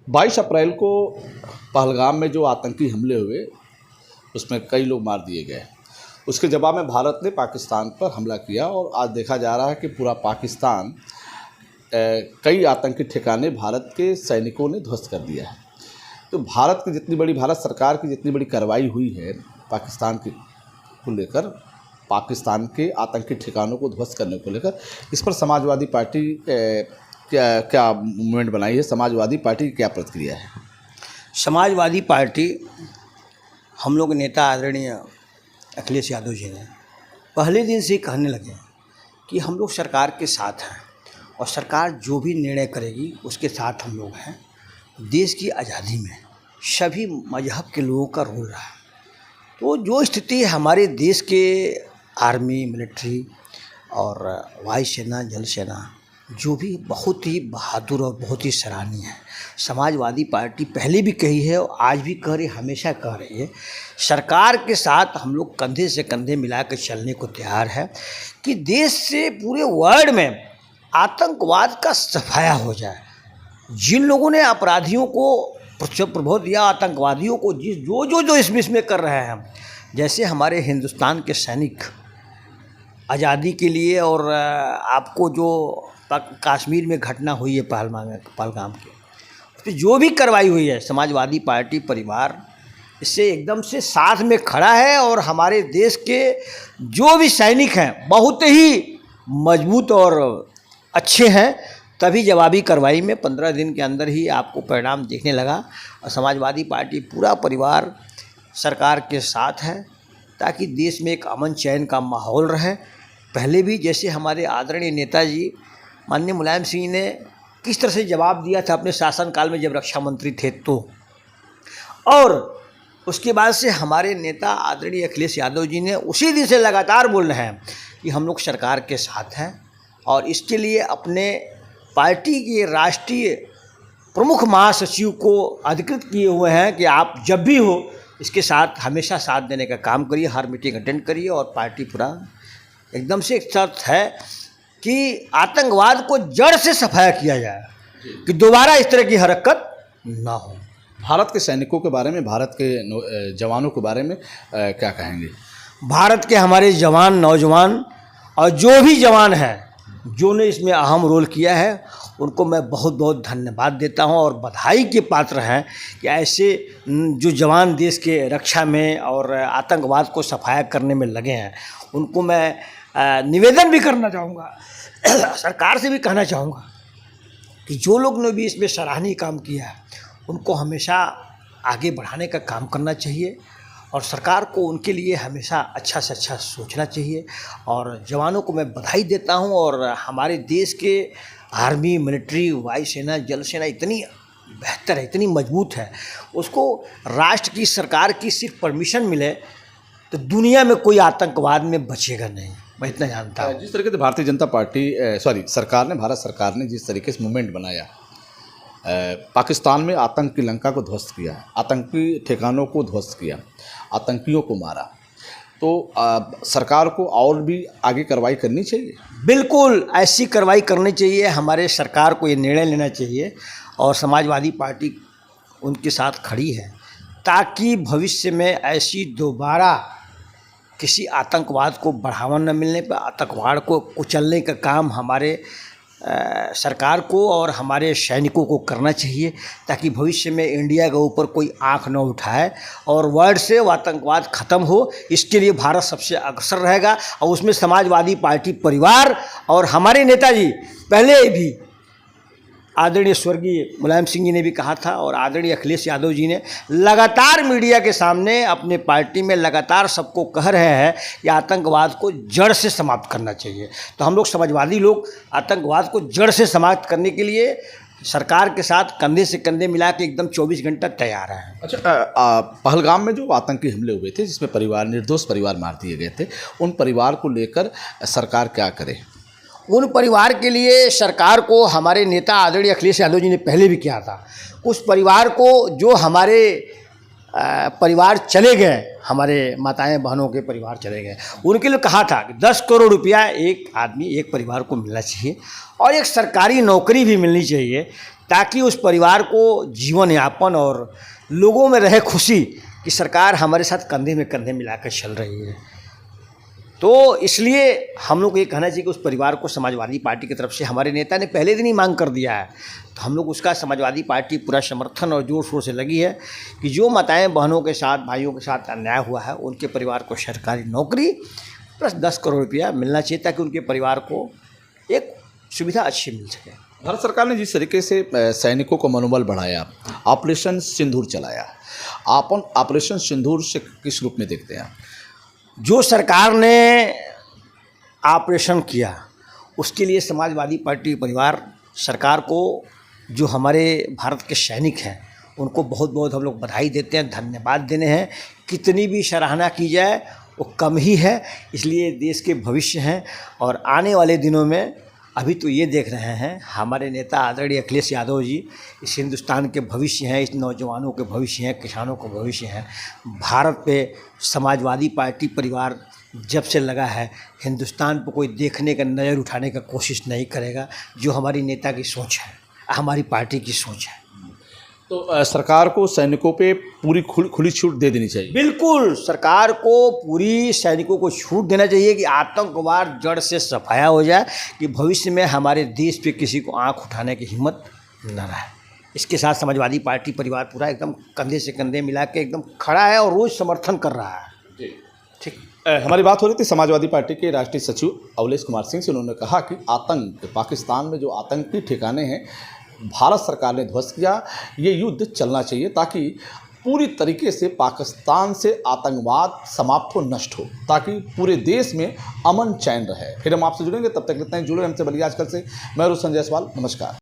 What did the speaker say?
22 अप्रैल को पहलगाम में जो आतंकी हमले हुए उसमें कई लोग मार दिए गए। उसके जवाब में भारत ने पाकिस्तान पर हमला किया और आज देखा जा रहा है कि पूरा पाकिस्तान कई आतंकी ठिकाने भारत के सैनिकों ने ध्वस्त कर दिया है। तो भारत सरकार की जितनी बड़ी कार्रवाई हुई है पाकिस्तान को लेकर, पाकिस्तान के आतंकी ठिकानों को ध्वस्त करने को लेकर, इस पर समाजवादी पार्टी क्या मूवमेंट बनाई है? समाजवादी पार्टी की क्या प्रतिक्रिया है? समाजवादी पार्टी, हम लोग नेता आदरणीय अखिलेश यादव जी ने पहले दिन से ही कहने लगे कि हम लोग सरकार के साथ हैं और सरकार जो भी निर्णय करेगी उसके साथ हम लोग हैं। देश की आज़ादी में सभी मजहब के लोगों का रोल रहा है। तो जो स्थिति हमारे देश के आर्मी, मिलिट्री और वायुसेना, जल सेना जो भी बहुत ही बहादुर और बहुत ही सराहनीय है। समाजवादी पार्टी पहले भी कही है और आज भी कह रही, हमेशा कह रही है, सरकार के साथ हम लोग कंधे से कंधे मिलाकर चलने को तैयार है कि देश से पूरे वर्ल्ड में आतंकवाद का सफाया हो जाए। जिन लोगों ने अपराधियों को प्रबोध दिया, आतंकवादियों को जो इसमें कर रहे हैं, जैसे हमारे हिंदुस्तान के सैनिक आज़ादी के लिए, और आपको जो कश्मीर में घटना हुई है पहलगाम के, उस पर जो भी कार्रवाई हुई है, समाजवादी पार्टी परिवार इससे एकदम से साथ में खड़ा है। और हमारे देश के जो भी सैनिक हैं बहुत ही मजबूत और अच्छे हैं। तभी जवाबी कार्रवाई में 15 दिन के अंदर ही आपको परिणाम देखने लगा। और समाजवादी पार्टी पूरा परिवार सरकार के साथ है ताकि देश में एक अमन चैन का माहौल रहे। पहले भी जैसे हमारे आदरणीय नेताजी माननीय मुलायम सिंह ने किस तरह से जवाब दिया था अपने शासनकाल में जब रक्षा मंत्री थे, तो और उसके बाद से हमारे नेता आदरणीय अखिलेश यादव जी ने उसी दिन से लगातार बोल रहे हैं कि हम लोग सरकार के साथ हैं। और इसके लिए अपने पार्टी के राष्ट्रीय प्रमुख महासचिव को अधिकृत किए हुए हैं कि आप जब भी हो इसके साथ हमेशा साथ देने का काम करिए, हर मीटिंग अटेंड करिए। और पार्टी पूरा एकदम से एक शर्त है कि आतंकवाद को जड़ से सफाया किया जाए कि दोबारा इस तरह की हरकत ना हो। भारत के सैनिकों के बारे में, भारत के जवानों के बारे में क्या कहेंगे? भारत के हमारे जवान, नौजवान और जो भी जवान हैं जो ने इसमें अहम रोल किया है, उनको मैं बहुत बहुत धन्यवाद देता हूं और बधाई के पात्र हैं कि ऐसे जो जवान देश के रक्षा में और आतंकवाद को सफाया करने में लगे हैं, उनको मैं निवेदन भी करना चाहूँगा, सरकार से भी कहना चाहूँगा कि जो लोग ने भी इसमें सराहनीय काम किया है उनको हमेशा आगे बढ़ाने का काम करना चाहिए और सरकार को उनके लिए हमेशा अच्छा से अच्छा सोचना चाहिए। और जवानों को मैं बधाई देता हूं। और हमारे देश के आर्मी, मिलिट्री, वायुसेना, जल सेना इतनी बेहतर है, इतनी मजबूत है, उसको राष्ट्र की सरकार की सिर्फ परमिशन मिले तो दुनिया में कोई आतंकवाद में बचेगा नहीं, मैं इतना जानता हूँ। जिस तरीके से भारत सरकार ने जिस तरीके से मूवमेंट बनाया, पाकिस्तान में आतंक की लंका को ध्वस्त किया, आतंकी ठिकानों को ध्वस्त किया, आतंकियों को मारा, तो सरकार को और भी आगे कार्रवाई करनी चाहिए। बिल्कुल ऐसी कार्रवाई करनी चाहिए। हमारे सरकार को ये निर्णय लेना चाहिए और समाजवादी पार्टी उनके साथ खड़ी है ताकि भविष्य में ऐसी दोबारा किसी आतंकवाद को बढ़ावा न मिलने पर आतंकवाद को कुचलने का काम हमारे सरकार को और हमारे सैनिकों को करना चाहिए ताकि भविष्य में इंडिया के ऊपर कोई आंख न उठाए और वर्ल्ड से वो आतंकवाद ख़त्म हो। इसके लिए भारत सबसे अग्रसर रहेगा और उसमें समाजवादी पार्टी परिवार और हमारे नेताजी पहले भी आदरणीय स्वर्गीय मुलायम सिंह जी ने भी कहा था और आदरणीय अखिलेश यादव जी ने लगातार मीडिया के सामने अपने पार्टी में लगातार सबको कह रहे हैं कि आतंकवाद को जड़ से समाप्त करना चाहिए। तो हम लोग समाजवादी लोग आतंकवाद को जड़ से समाप्त करने के लिए सरकार के साथ कंधे से कंधे मिला के एकदम 24 घंटा तैयार हैं। अच्छा, पहलगाम में जो आतंकी हमले हुए थे जिसमें निर्दोष परिवार मार दिए गए थे, उन परिवार को लेकर सरकार क्या करे? उन परिवार के लिए सरकार को हमारे नेता आदरणीय अखिलेश यादव जी ने पहले भी किया था। उस परिवार को जो हमारे परिवार चले गए, हमारे माताएं बहनों के परिवार चले गए, उनके लिए कहा था कि 10 करोड़ रुपया एक आदमी, एक परिवार को मिलना चाहिए और एक सरकारी नौकरी भी मिलनी चाहिए ताकि उस परिवार को जीवन यापन और लोगों में रहे खुशी कि सरकार हमारे साथ कंधे में कंधे मिलाकर चल रही है। तो इसलिए हम लोग ये कहना चाहिए कि उस परिवार को समाजवादी पार्टी की तरफ से हमारे नेता ने पहले दिन ही मांग कर दिया है, तो हम लोग उसका समाजवादी पार्टी पूरा समर्थन और जोर शोर से लगी है कि जो माताएं बहनों के साथ भाइयों के साथ अन्याय हुआ है उनके परिवार को सरकारी नौकरी प्लस 10 करोड़ रुपया मिलना चाहिए ताकि उनके परिवार को एक सुविधा अच्छी मिल सके। भारत सरकार ने जिस तरीके से सैनिकों को मनोबल बढ़ाया, ऑपरेशन सिंदूर चलाया, आप ऑपरेशन सिंदूर से किस रूप में देखते हैं? जो सरकार ने ऑपरेशन किया उसके लिए समाजवादी पार्टी परिवार सरकार को, जो हमारे भारत के सैनिक हैं उनको बहुत बहुत हम लोग बधाई देते हैं, धन्यवाद देने हैं। कितनी भी सराहना की जाए वो कम ही है, इसलिए देश के भविष्य हैं और आने वाले दिनों में अभी तो ये देख रहे हैं हमारे नेता आदरणीय अखिलेश यादव जी इस हिंदुस्तान के भविष्य हैं, इस नौजवानों के भविष्य हैं, किसानों के भविष्य हैं। भारत पे समाजवादी पार्टी परिवार जब से लगा है हिंदुस्तान पर कोई देखने का, नज़र उठाने का कोशिश नहीं करेगा, जो हमारी नेता की सोच है, हमारी पार्टी की सोच है। तो सरकार को सैनिकों पे पूरी खुली छूट दे देनी चाहिए। बिल्कुल, सरकार को पूरी सैनिकों को छूट देना चाहिए कि आतंकवाद जड़ से सफाया हो जाए, कि भविष्य में हमारे देश पे किसी को आंख उठाने की हिम्मत न रहे। इसके साथ समाजवादी पार्टी परिवार पूरा एकदम कंधे से कंधे मिला के एकदम खड़ा है और रोज़ समर्थन कर रहा है। जी ठीक। हमारी बात हो रही थी समाजवादी पार्टी के राष्ट्रीय सचिव अवलेश कुमार सिंह से। उन्होंने कहा कि आतंक, पाकिस्तान में जो आतंकी ठिकाने हैं भारत सरकार ने ध्वस्त किया, ये युद्ध चलना चाहिए ताकि पूरी तरीके से पाकिस्तान से आतंकवाद समाप्त हो, नष्ट हो, ताकि पूरे देश में अमन चैन रहे। फिर हम आपसे जुड़ेंगे, तब तक इतना ही जुड़े हमसे। बलिया आजकल से मैं संजय सवाल, नमस्कार।